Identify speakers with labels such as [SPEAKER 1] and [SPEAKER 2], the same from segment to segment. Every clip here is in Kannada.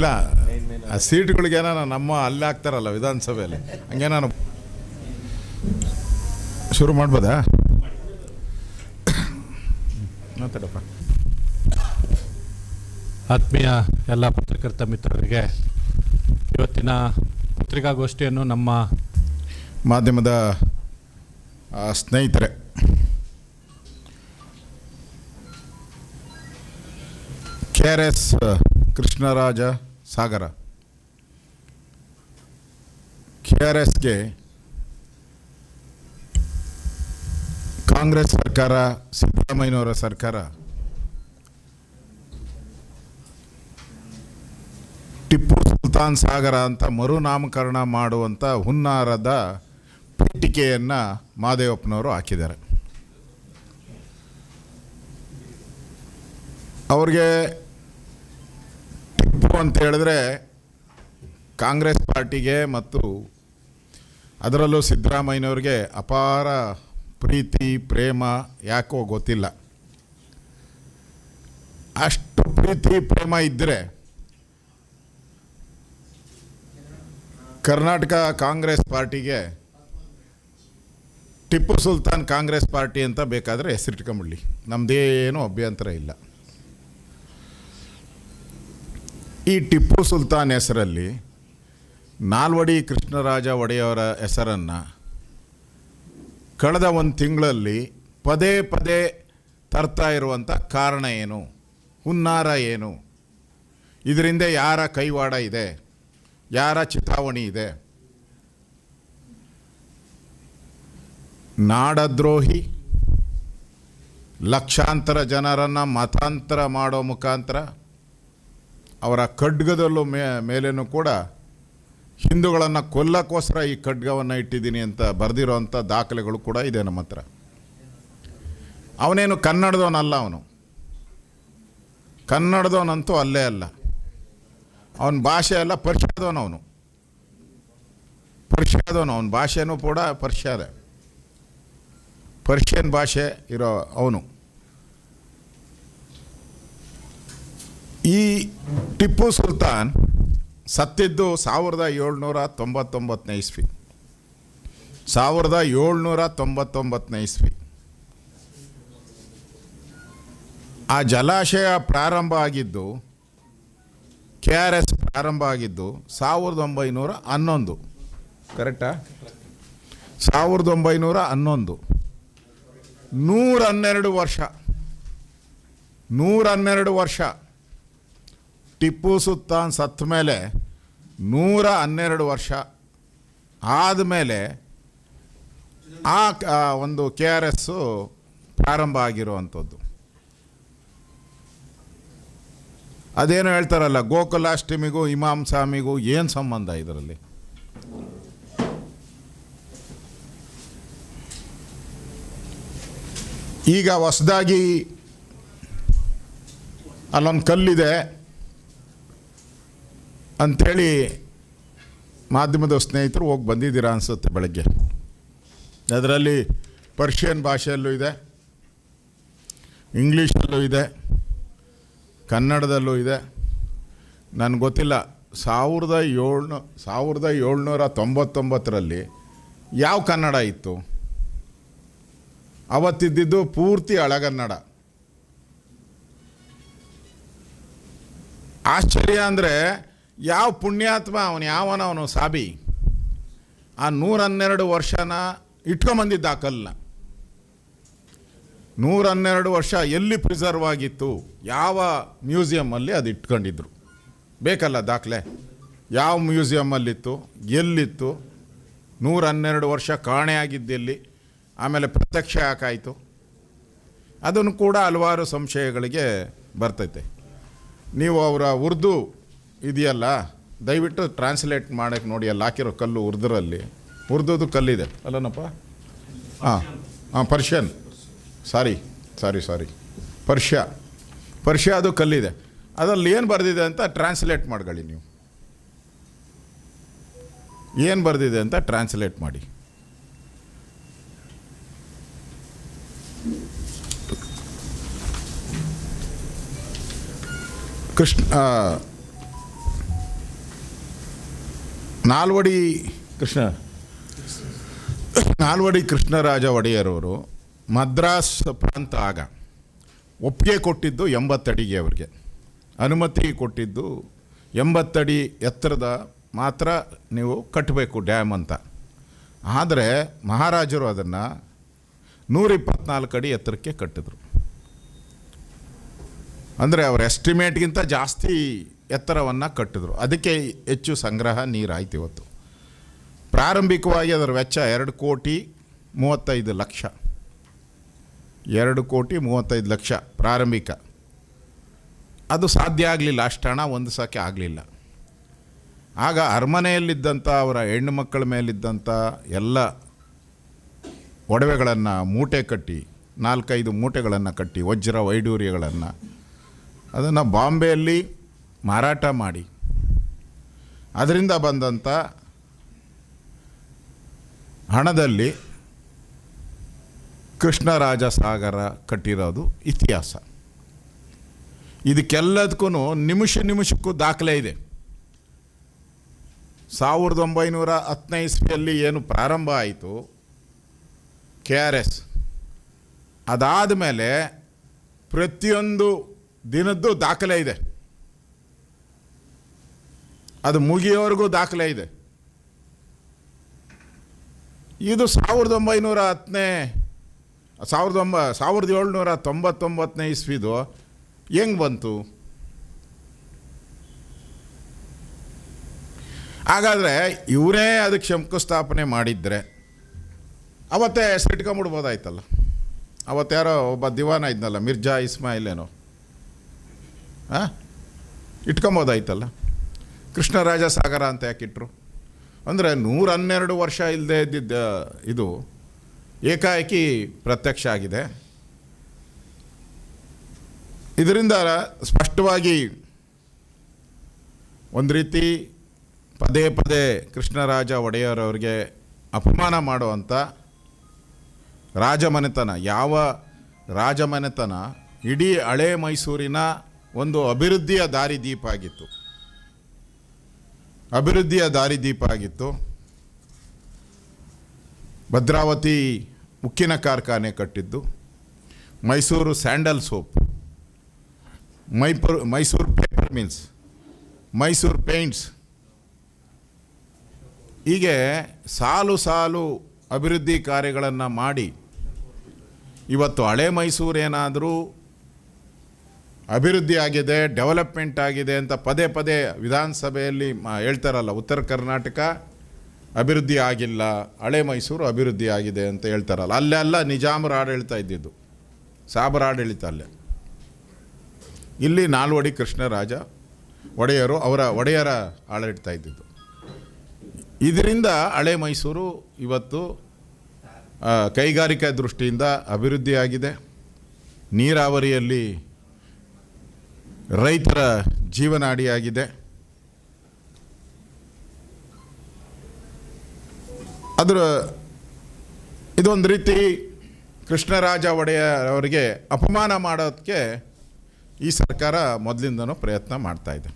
[SPEAKER 1] ಇಲ್ಲ ಆ ಸೀಟ್ಗಳಿಗೇನ ನಮ್ಮ ಅಲ್ಲಿ ಹಾಕ್ತಾರಲ್ಲ ವಿಧಾನಸಭೆಯಲ್ಲಿ ಹಂಗೇನಾನು ಶುರು ಮಾಡ್ಬೋದಾ? ಮಾತಾಡಪ್ಪ.
[SPEAKER 2] ಆತ್ಮೀಯ ಎಲ್ಲ ಪತ್ರಕರ್ತ ಮಿತ್ರರಿಗೆ ಇವತ್ತಿನ ಪತ್ರಿಕಾಗೋಷ್ಠಿಯನ್ನು ನಮ್ಮ
[SPEAKER 1] ಮಾಧ್ಯಮದ ಸ್ನೇಹಿತರೆ, KRS ಕೃಷ್ಣರಾಜ ಸಾಗರ KRSಗೆ ಕಾಂಗ್ರೆಸ್ ಸರ್ಕಾರ, ಸಿದ್ದರಾಮಯ್ಯನವರ ಸರ್ಕಾರ ಟಿಪ್ಪು ಸುಲ್ತಾನ್ ಸಾಗರ ಅಂತ ಮರುನಾಮಕರಣ ಮಾಡುವಂಥ ಹುನ್ನಾರದ ಪೀಠಿಕೆಯನ್ನು ಮಹದೇವಪ್ಪನವರು ಹಾಕಿದ್ದಾರೆ. ಅವ್ರಿಗೆ ಟಿಪ್ಪು ಅಂತ ಹೇಳಿದ್ರೆ ಕಾಂಗ್ರೆಸ್ ಪಾರ್ಟಿಗೆ ಮತ್ತು ಅದರಲ್ಲೂ ಸಿದ್ದರಾಮಯ್ಯನವ್ರಿಗೆ ಅಪಾರ ಪ್ರೀತಿ ಪ್ರೇಮ ಯಾಕೋ ಗೊತ್ತಿಲ್ಲ. ಅಷ್ಟು ಪ್ರೀತಿ ಪ್ರೇಮ ಇದ್ದರೆ ಕರ್ನಾಟಕ ಕಾಂಗ್ರೆಸ್ ಪಾರ್ಟಿಗೆ ಟಿಪ್ಪು ಸುಲ್ತಾನ್ ಕಾಂಗ್ರೆಸ್ ಪಾರ್ಟಿ ಅಂತ ಬೇಕಾದರೆ ಹೆಸರಿಟ್ಕೊಂಬಿಡಲಿ, ನಮ್ಮದೇನೂ ಅಭ್ಯಂತರ ಇಲ್ಲ. ಈ ಟಿಪ್ಪು ಸುಲ್ತಾನ್ ಹೆಸರಲ್ಲಿ ನಾಲ್ವಡಿ ಕೃಷ್ಣರಾಜ ಒಡೆಯವರ ಹೆಸರನ್ನು ಕಳೆದ ಒಂದು ತಿಂಗಳಲ್ಲಿ ಪದೇ ಪದೇ ತರ್ತಾ ಇರುವಂಥ ಕಾರಣ ಏನು? ಹುನ್ನಾರ ಏನು? ಇದರಿಂದ ಯಾರ ಕೈವಾಡ ಇದೆ? ಯಾರ ಚಿತಾವಣಿ ಇದೆ? ನಾಡದ್ರೋಹಿ, ಲಕ್ಷಾಂತರ ಜನರನ್ನು ಮತಾಂತರ ಮಾಡೋ ಮುಖಾಂತರ ಅವರ ಖಡ್ಗದಲ್ಲೂ ಮೇಲೇನೂ ಕೂಡ ಹಿಂದೂಗಳನ್ನು ಕೊಲ್ಲಕ್ಕೋಸ್ಕರ ಈ ಖಡ್ಗವನ್ನು ಇಟ್ಟಿದ್ದೀನಿ ಅಂತ ಬರೆದಿರೋವಂಥ ದಾಖಲೆಗಳು ಕೂಡ ಇದೆ ನಮ್ಮ ಹತ್ರ. ಅವನೇನು ಕನ್ನಡದವನಲ್ಲ, ಅವನು ಕನ್ನಡದವನಂತೂ ಅಲ್ಲೇ ಅಲ್ಲ. ಅವನ ಭಾಷೆ ಎಲ್ಲ ಪರ್ಷಿಯಾದವನು, ಅವನು ಪರ್ಷಿಯಾದವನು, ಅವನ ಭಾಷೆನೂ ಕೂಡ ಪರ್ಷಿಯನ್ ಭಾಷೆ ಇರೋ ಅವನು. ಈ ಟಿಪ್ಪು ಸುಲ್ತಾನ್ ಸತ್ತಿದ್ದು 1799 ಇಸ್ವಿ. 1799 ಇಸ್ವಿ. ಆ ಜಲಾಶಯ ಪ್ರಾರಂಭ ಆಗಿದ್ದು, KRS ಪ್ರಾರಂಭ ಆಗಿದ್ದು 1911. ಕರೆಕ್ಟಾ? 1911. 112 ವರ್ಷ. 112 ವರ್ಷ ಟಿಪ್ಪು ಸುಲ್ತಾನ್ ಸತ್ತ ಮೇಲೆ 112 ವರ್ಷ ಆದಮೇಲೆ ಆ ಒಂದು KRS ಪ್ರಾರಂಭ ಆಗಿರುವಂಥದ್ದು. ಅದೇನು ಹೇಳ್ತಾರಲ್ಲ, ಗೋಕುಲಾಷ್ಟಮಿಗೂ ಇಮಾಮ್ ಸ್ವಾಮಿಗೂ ಏನು ಸಂಬಂಧ ಇದರಲ್ಲಿ? ಈಗ ಹೊಸದಾಗಿ ಅಲ್ಲೊಂದು ಕಲ್ಲಿದೆ ಅಂಥೇಳಿ ಮಾಧ್ಯಮದ ಸ್ನೇಹಿತರು ಹೋಗಿ ಬಂದಿದ್ದೀರಾ ಅನಿಸುತ್ತೆ ಬೆಳಗ್ಗೆ. ಅದರಲ್ಲಿ ಪರ್ಷಿಯನ್ ಭಾಷೆಯಲ್ಲೂ ಇದೆ, ಇಂಗ್ಲೀಷಲ್ಲೂ ಇದೆ, ಕನ್ನಡದಲ್ಲೂ ಇದೆ. ನನಗೆ ಗೊತ್ತಿಲ್ಲ 1799ರಲ್ಲಿ ಯಾವ ಕನ್ನಡ ಇತ್ತು? ಅವತ್ತಿದ್ದಿದ್ದು ಪೂರ್ತಿ ಹಳಗನ್ನಡ. ಆಶ್ಚರ್ಯ ಅಂದರೆ ಯಾವ ಪುಣ್ಯಾತ್ಮ ಅವನು ಸಾಬಿ ಆ 112 ವರ್ಷನ ಇಟ್ಕೊಂಬಂದಿದ್ದ ಆ ಕಲ್ಲನ್ನ. 112 ವರ್ಷ ಎಲ್ಲಿ ಪ್ರಿಸರ್ವ್ ಆಗಿತ್ತು? ಯಾವ ಮ್ಯೂಸಿಯಮ್ಮಲ್ಲಿ ಅದು ಇಟ್ಕೊಂಡಿದ್ರು? ಬೇಕಲ್ಲ ದಾಖಲೆ. ಯಾವ ಮ್ಯೂಸಿಯಮ್ಮಲ್ಲಿತ್ತು, ಎಲ್ಲಿತ್ತು, 112 ವರ್ಷ ಕಾಣೆಯಾಗಿದ್ದೆಲ್ಲಿ, ಆಮೇಲೆ ಪ್ರತ್ಯಕ್ಷ ಯಾಕಾಯಿತು? ಅದನ್ನು ಕೂಡ ಹಲವಾರು ಸಂಶಯಗಳಿಗೆ ಬರ್ತೈತೆ. ನೀವು ಅವರ ಉರ್ದು ಇದೆಯಲ್ಲ, ದಯವಿಟ್ಟು ಟ್ರಾನ್ಸ್ಲೇಟ್ ಮಾಡೋಕ್ಕೆ ನೋಡಿ. ಅಲ್ಲಿ ಹಾಕಿರೋ ಕಲ್ಲು ಉರ್ದುದು ಕಲ್ಲಿದೆ ಅಲ್ಲನಪ್ಪ? ಪರ್ಷಿಯನ್, ಸಾರಿ ಪರ್ಷಿಯಾದು ಕಲ್ಲಿದೆ. ಅದರಲ್ಲಿ ಏನು ಬರೆದಿದೆ ಅಂತ ಟ್ರಾನ್ಸ್ಲೇಟ್ ಮಾಡ್ಕೊಳ್ಳಿ. ನೀವು ಏನು ಬರೆದಿದೆ ಅಂತ ಟ್ರಾನ್ಸ್ಲೇಟ್ ಮಾಡಿ. ನಾಲ್ವಡಿ ಕೃಷ್ಣರಾಜ ಒಡೆಯರವರು ಮದ್ರಾಸ್ ಪ್ರಾಂತ ಆಗ ಒಪ್ಪಿಗೆ ಕೊಟ್ಟಿದ್ದು 80 ಅಡಿಗೆ ಅವರಿಗೆ ಅನುಮತಿ ಕೊಟ್ಟಿದ್ದು 80 ಅಡಿ ಎತ್ತರದ ಮಾತ್ರ ನೀವು ಕಟ್ಟಬೇಕು ಡ್ಯಾಮ್ ಅಂತ. ಆದರೆ ಮಹಾರಾಜರು ಅದನ್ನು 124 ಅಡಿ ಎತ್ತರಕ್ಕೆ ಕಟ್ಟಿದ್ರು. ಅಂದರೆ ಅವರ ಎಸ್ಟಿಮೇಟ್ಗಿಂತ ಜಾಸ್ತಿ ಎತ್ತರವನ್ನು ಕಟ್ಟಿದ್ರು. ಅದಕ್ಕೆ ಹೆಚ್ಚು ಸಂಗ್ರಹ ನೀರಾಯ್ತು. ಇವತ್ತು ಪ್ರಾರಂಭಿಕವಾಗಿ ಅದರ ವೆಚ್ಚ 2,35,00,000. 2,35,00,000 ಪ್ರಾರಂಭಿಕ. ಅದು ಸಾಧ್ಯ ಆಗಲಿಲ್ಲ, ಅಷ್ಟು ಹಣ ಹೊಂದಿಸೋಕ್ಕೆ ಆಗಲಿಲ್ಲ. ಆಗ ಅರಮನೆಯಲ್ಲಿದ್ದಂಥ ಅವರ ಹೆಣ್ಣು ಮಕ್ಕಳ ಮೇಲಿದ್ದಂಥ ಎಲ್ಲ ಒಡವೆಗಳನ್ನು ಮೂಟೆ ಕಟ್ಟಿ 4-5 ಮೂಟೆಗಳನ್ನು ಕಟ್ಟಿ ವಜ್ರ ವೈಡೂರ್ಯಗಳನ್ನು ಅದನ್ನು ಬಾಂಬೆಯಲ್ಲಿ ಮಾರಾಟ ಮಾಡಿ ಅದರಿಂದ ಬಂದಂಥ ಹಣದಲ್ಲಿ ಕೃಷ್ಣರಾಜ ಸಾಗರ ಕಟ್ಟಿರೋದು ಇತಿಹಾಸ. ಇದಕ್ಕೆಲ್ಲದಕ್ಕೂ ನಿಮಿಷಕ್ಕೂ ದಾಖಲೆ ಇದೆ. 1910ನೇ ಇಸ್ವಿಯಲ್ಲಿ ಏನು ಪ್ರಾರಂಭ ಆಯಿತು KRS, ಅದಾದ ಮೇಲೆ ಪ್ರತಿಯೊಂದು ದಿನದ್ದು ದಾಖಲೆ ಇದೆ. ಅದು ಮುಗಿಯೋವರೆಗೂ ದಾಖಲೆ ಇದೆ. ಇದು 1799ನೇ ಇಸ್ವಿದು ಹೆಂಗೆ ಬಂತು? ಹಾಗಾದರೆ ಇವರೇ ಅದಕ್ಕೆ ಶಂಕುಸ್ಥಾಪನೆ ಮಾಡಿದರೆ ಅವತ್ತೇ ಹೆಸರಿಟ್ಕೊಂಬಿಡ್ಬೋದಾಯ್ತಲ್ಲ. ಅವತ್ತಾರೋ ಒಬ್ಬ ದಿವಾನ ಇದ್ನಲ್ಲ, ಮಿರ್ಜಾ ಇಸ್ಮಾಯಿಲ್ ಏನೋ, ಇಟ್ಕೊಂಬೋದಾಯ್ತಲ್ಲ. ಕೃಷ್ಣರಾಜ ಸಾಗರ ಅಂತ ಯಾಕಿಟ್ರು? ಅಂದರೆ 112 ವರ್ಷ ಇಲ್ಲದೆ ಇದ್ದಿದ್ದ ಇದು ಏಕಾಏಕಿ ಪ್ರತ್ಯಕ್ಷ ಆಗಿದೆ. ಇದರಿಂದ ಸ್ಪಷ್ಟವಾಗಿ ಒಂದು ರೀತಿ ಪದೇ ಪದೇ ಕೃಷ್ಣರಾಜ ಒಡೆಯರವ್ರಿಗೆ ಅಪಮಾನ ಮಾಡುವಂಥ ರಾಜಮನೆತನ, ಯಾವ ರಾಜಮನೆತನ ಇಡೀ ಹಳೆ ಮೈಸೂರಿನ ಒಂದು ಅಭಿವೃದ್ಧಿಯ ದಾರಿದೀಪ ಆಗಿತ್ತು. ಭದ್ರಾವತಿ ಉಕ್ಕಿನ ಕಾರ್ಖಾನೆ ಕಟ್ಟಿದ್ದು, Mysuru sandal soap, Mysuru paper mills, Mysuru paints, ಹೀಗೆ ಸಾಲು ಅಭಿವೃದ್ಧಿ ಕಾರ್ಯಗಳನ್ನು ಮಾಡಿ ಇವತ್ತು ಹಳೆ ಮೈಸೂರೇನಾದರೂ ಅಭಿವೃದ್ಧಿ ಆಗಿದೆ, ಡೆವಲಪ್ಮೆಂಟ್ ಆಗಿದೆ ಅಂತ ಪದೇ ಪದೇ ವಿಧಾನಸಭೆಯಲ್ಲಿ ಹೇಳ್ತಾರಲ್ಲ. ಉತ್ತರ ಕರ್ನಾಟಕ ಅಭಿವೃದ್ಧಿ ಆಗಿಲ್ಲ, ಹಳೆ ಮೈಸೂರು ಅಭಿವೃದ್ಧಿ ಆಗಿದೆ ಅಂತ ಹೇಳ್ತಾರಲ್ಲ. ಅಲ್ಲೆಲ್ಲ ನಿಜಾಮರ ಆಡಳಿತ ಇದ್ದಿದ್ದು, ಸಾಬರ ಆಡಳಿತ ಅಲ್ಲೇ. ಇಲ್ಲಿ ನಾಲ್ವಡಿ ಕೃಷ್ಣರಾಜ ಒಡೆಯರು ಒಡೆಯರ ಆಡಳಿತ ಇದ್ದಿದ್ದು. ಇದರಿಂದ ಹಳೆ ಮೈಸೂರು ಇವತ್ತು ಕೈಗಾರಿಕಾ ದೃಷ್ಟಿಯಿಂದ ಅಭಿವೃದ್ಧಿಯಾಗಿದೆ. ನೀರಾವರಿಯಲ್ಲಿ ರೈತರ ಜೀವನಾಡಿಯಾಗಿದೆ. ಇದೊಂದು ರೀತಿ ಕೃಷ್ಣರಾಜ ಒಡೆಯರ್ ಅವರಿಗೆ ಅಪಮಾನ ಮಾಡೋದಕ್ಕೆ ಈ ಸರ್ಕಾರ ಮೊದಲಿಂದನೂ ಪ್ರಯತ್ನ ಮಾಡ್ತಾ ಇದೆ.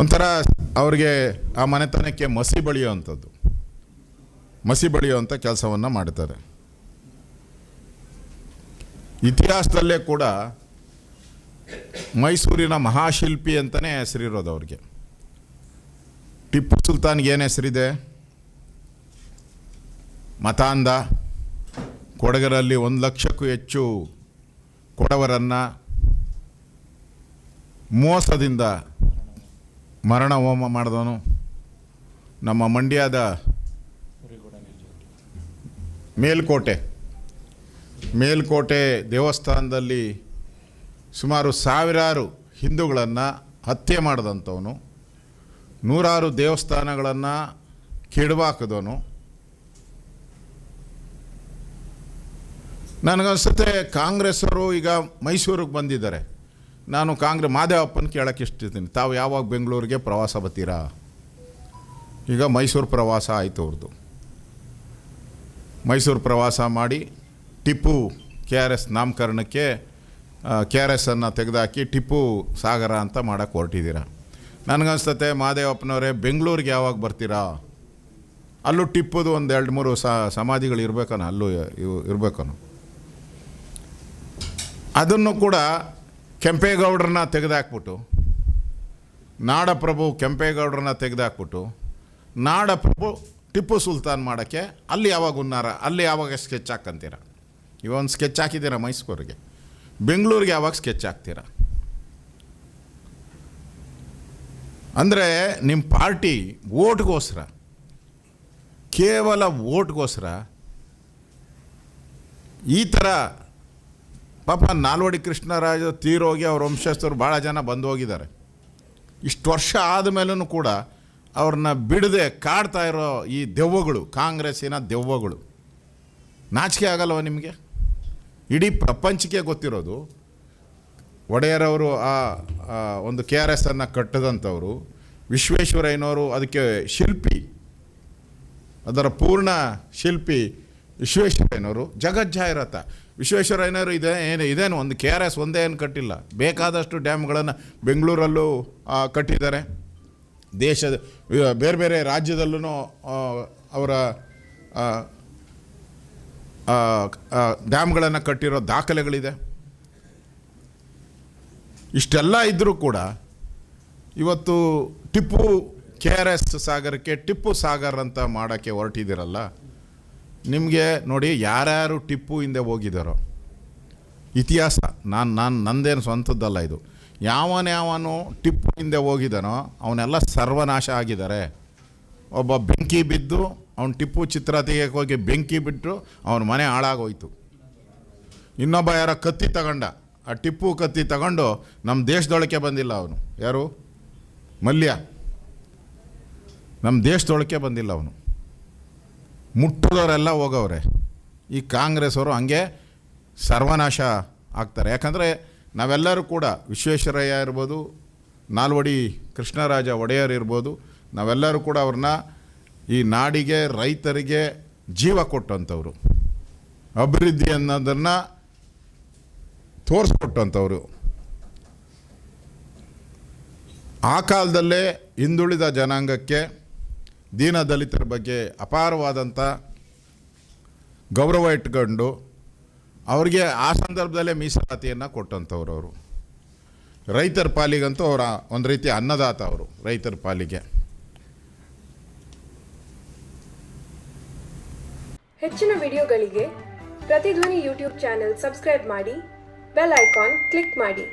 [SPEAKER 1] ಒಂಥರ ಅವ್ರಿಗೆ ಆ ಮನೆತನಕ್ಕೆ ಮಸಿ ಬಳಿಯುವಂಥ ಕೆಲಸವನ್ನು ಮಾಡ್ತಾರೆ. ಇತಿಹಾಸದಲ್ಲೇ ಕೂಡ ಮೈಸೂರಿನ ಮಹಾಶಿಲ್ಪಿ ಅಂತಲೇ ಹೆಸರಿರೋದು ಅವ್ರಿಗೆ. ಟಿಪ್ಪು ಸುಲ್ತಾನ್ಗೆ ಏನು ಹೆಸರಿದೆ? ಮತಾಂಧ. ಕೊಡಗರಲ್ಲಿ 1,00,000ಕ್ಕೂ ಹೆಚ್ಚು ಕೊಡವರನ್ನು ಮೋಸದಿಂದ ಮರಣ ಹೋಮ ಮಾಡಿದವನು. ನಮ್ಮ ಮಂಡ್ಯದ ಮೇಲ್ಕೋಟೆ ದೇವಸ್ಥಾನದಲ್ಲಿ ಸುಮಾರು 1000 ಹಿಂದೂಗಳನ್ನು ಹತ್ಯೆ ಮಾಡಿದಂಥವನು, 100 ದೇವಸ್ಥಾನಗಳನ್ನು ಕೆಡವಾಕಿದವನು. ನನಗನ್ಸುತ್ತೆ ಕಾಂಗ್ರೆಸ್ಸವರು ಈಗ ಮೈಸೂರಿಗೆ ಬಂದಿದ್ದಾರೆ. ನಾನು ಮಾದೇವಪ್ಪನ ಕೇಳೋಕ್ಕೆ ಇಷ್ಟಿದ್ದೀನಿ, ತಾವು ಯಾವಾಗ ಬೆಂಗಳೂರಿಗೆ ಪ್ರವಾಸ ಬರ್ತೀರಾ? ಈಗ ಮೈಸೂರು ಪ್ರವಾಸ ಆಯಿತು ಅವ್ರದ್ದು. ಮೈಸೂರು ಪ್ರವಾಸ ಮಾಡಿ ಟಿಪ್ಪು KRS ನಾಮಕರಣಕ್ಕೆ KRS ಅನ್ನು ತೆಗೆದುಹಾಕಿ ಟಿಪ್ಪು ಸಾಗರ ಅಂತ ಮಾಡೋಕ್ಕೆ ಹೊರಟಿದ್ದೀರ. ನನಗನ್ಸ್ತತೆ ಮಹದೇವಪ್ಪನವರೇ ಬೆಂಗಳೂರಿಗೆ ಯಾವಾಗ ಬರ್ತೀರಾ? ಅಲ್ಲೂ ಟಿಪ್ಪುದು ಒಂದು 2-3 ಸಮಾಧಿಗಳು ಇರಬೇಕನ, ಅಲ್ಲೂ ಇರಬೇಕನು. ಅದನ್ನು ಕೂಡ ಕೆಂಪೇಗೌಡರನ್ನ ತೆಗೆದಾಕ್ಬಿಟ್ಟು, ನಾಡಪ್ರಭು ಕೆಂಪೇಗೌಡರನ್ನ ತೆಗೆದಾಕ್ಬಿಟ್ಟು ನಾಡಪ್ರಭು ಟಿಪ್ಪು ಸುಲ್ತಾನ್ ಮಾಡೋಕ್ಕೆ ಅಲ್ಲಿ ಯಾವಾಗ ಉನ್ನಾರ, ಅಲ್ಲಿ ಯಾವಾಗ ಸ್ಕೆಚ್ ಹಾಕಂತೀರ? ಇವೊಂದು ಸ್ಕೆಚ್ ಹಾಕಿದ್ದೀರಾ ಮೈಸೂರಿಗೆ, ಬೆಂಗಳೂರಿಗೆ ಯಾವಾಗ ಸ್ಕೆಚ್ ಹಾಕ್ತೀರಾ? ಅಂದರೆ ನಿಮ್ಮ ಪಾರ್ಟಿ ಓಟ್ಗೋಸ್ಕರ, ಕೇವಲ ಓಟ್ಗೋಸ್ಕರ ಈ ಥರ ಪಾಪ ನಾಲ್ವಡಿ ಕೃಷ್ಣರಾಜ ತೀರೋಗಿ ಅವ್ರ ವಂಶಸ್ಥರು ಭಾಳ ಜನ ಬಂದು ಹೋಗಿದ್ದಾರೆ. ಇಷ್ಟು ವರ್ಷ ಆದಮೇಲೂ ಕೂಡ ಅವ್ರನ್ನ ಬಿಡದೆ ಕಾಡ್ತಾ ಇರೋ ಈ ದೆವ್ವಗಳು, ಕಾಂಗ್ರೆಸ್ಸಿನ ದೆವ್ವಗಳು, ನಾಚಿಕೆ ಆಗಲ್ವ ನಿಮಗೆ? ಇಡೀ ಪ್ರಪಂಚಕ್ಕೆ ಗೊತ್ತಿರೋದು ಒಡೆಯರವರು ಆ ಒಂದು KRS ಅನ್ನು ಕಟ್ಟದಂಥವರು, ವಿಶ್ವೇಶ್ವರಯ್ಯನವರು ಅದಕ್ಕೆ ಶಿಲ್ಪಿ, ಅದರ ಪೂರ್ಣ ಶಿಲ್ಪಿ ವಿಶ್ವೇಶ್ವರಯ್ಯನವರು. ಜಗಜ್ಜಾಹಿರಾತ ವಿಶ್ವೇಶ್ವರಯ್ಯನವರು ಇದೇನು ಒಂದು KRS ಒಂದೇ ಏನು ಕಟ್ಟಿಲ್ಲ, ಬೇಕಾದಷ್ಟು ಡ್ಯಾಮ್ಗಳನ್ನು ಬೆಂಗಳೂರಲ್ಲೂ ಕಟ್ಟಿದ್ದಾರೆ, ದೇಶದ ಬೇರೆ ಬೇರೆ ರಾಜ್ಯದಲ್ಲೂ ಅವರ ಡ್ಯಾಮ್ಗಳನ್ನು ಕಟ್ಟಿರೋ ದಾಖಲೆಗಳಿದೆ. ಇಷ್ಟೆಲ್ಲ ಇದ್ದರೂ ಕೂಡ ಇವತ್ತು ಟಿಪ್ಪು KRS ಸಾಗರಕ್ಕೆ ಟಿಪ್ಪು ಸಾಗರ್ ಅಂತ ಮಾಡೋಕ್ಕೆ ಹೊರಟಿದ್ದೀರಲ್ಲ, ನಿಮಗೆ ನೋಡಿ ಯಾರ್ಯಾರು ಟಿಪ್ಪು ಹಿಂದೆ ಹೋಗಿದ್ದಾರೋ ಇತಿಹಾಸ, ನಂದೇನು ಸ್ವಂತದ್ದಲ್ಲ ಇದು, ಯಾವನು ಟಿಪ್ಪು ಹಿಂದೆ ಹೋಗಿದ್ದಾನೋ ಅವನ್ನೆಲ್ಲ ಸರ್ವನಾಶ ಆಗಿದ್ದಾರೆ. ಒಬ್ಬ ಬೆಂಕಿ ಬಿದ್ದು ಅವನು ಟಿಪ್ಪು ಚಿತ್ರ ತೆಗೆಯೋಕೆ ಹೋಗಿ ಬೆಂಕಿ ಬಿಟ್ಟು ಅವನ ಮನೆ ಹಾಳಾಗೋಯ್ತು. ಇನ್ನೊಬ್ಬ ಯಾರೋ ಕತ್ತಿ ತಗೊಂಡ, ಆ ಟಿಪ್ಪು ಕತ್ತಿ ತಗೊಂಡು ನಮ್ಮ ದೇಶದೊಳಕ್ಕೆ ಬಂದಿಲ್ಲ ಅವನು, ಯಾರು? ಮಲ್ಯ. ನಮ್ಮ ದೇಶದೊಳಕ್ಕೆ ಬಂದಿಲ್ಲ ಅವನು. ಮುಟ್ಟಿದವರೆಲ್ಲ ಹೋಗವ್ರೆ. ಈ ಕಾಂಗ್ರೆಸ್ ಅವರು ಹಂಗೆ ಸರ್ವನಾಶ ಆಗ್ತಾರೆ. ಯಾಕಂದರೆ ನಾವೆಲ್ಲರೂ ಕೂಡ ವಿಶ್ವೇಶ್ವರಯ್ಯ ಇರ್ಬೋದು, ನಾಲ್ವಡಿ ಕೃಷ್ಣರಾಜ ಒಡೆಯರ್ ಇರ್ಬೋದು, ನಾವೆಲ್ಲರೂ ಕೂಡ ಅವ್ರನ್ನ ಈ ನಾಡಿಗೆ, ರೈತರಿಗೆ ಜೀವ ಕೊಟ್ಟಂಥವ್ರು, ಅಭಿವೃದ್ಧಿ ಅನ್ನೋದನ್ನು ತೋರಿಸ್ಕೊಟ್ಟಂಥವ್ರು. ಆ ಕಾಲದಲ್ಲೇ ಹಿಂದುಳಿದ ಜನಾಂಗಕ್ಕೆ, ದೀನ ದಲಿತರ ಬಗ್ಗೆ ಅಪಾರವಾದಂಥ ಗೌರವ ಇಟ್ಕೊಂಡು ಅವ್ರಿಗೆ ಆ ಸಂದರ್ಭದಲ್ಲೇ ಮೀಸಲಾತಿಯನ್ನು ಕೊಟ್ಟಂಥವ್ರು ಅವರು. ರೈತರ ಪಾಲಿಗಂತೂ ಅವರ ಒಂದು ರೀತಿ ಅನ್ನದಾತ ಅವರು, ರೈತರ ಪಾಲಿಗೆ.
[SPEAKER 3] ಹೆಚ್ಚಿನ ವಿಡಿಯೋಗಳಿಗೆ ಪ್ರತಿಧ್ವನಿ ಯೂಟ್ಯೂಬ್ ಚಾನೆಲ್ ಸಬ್ಸ್ಕ್ರೈಬ್ ಮಾಡಿ, ಬೆಲ್ ಐಕಾನ್ ಕ್ಲಿಕ್ ಮಾಡಿ.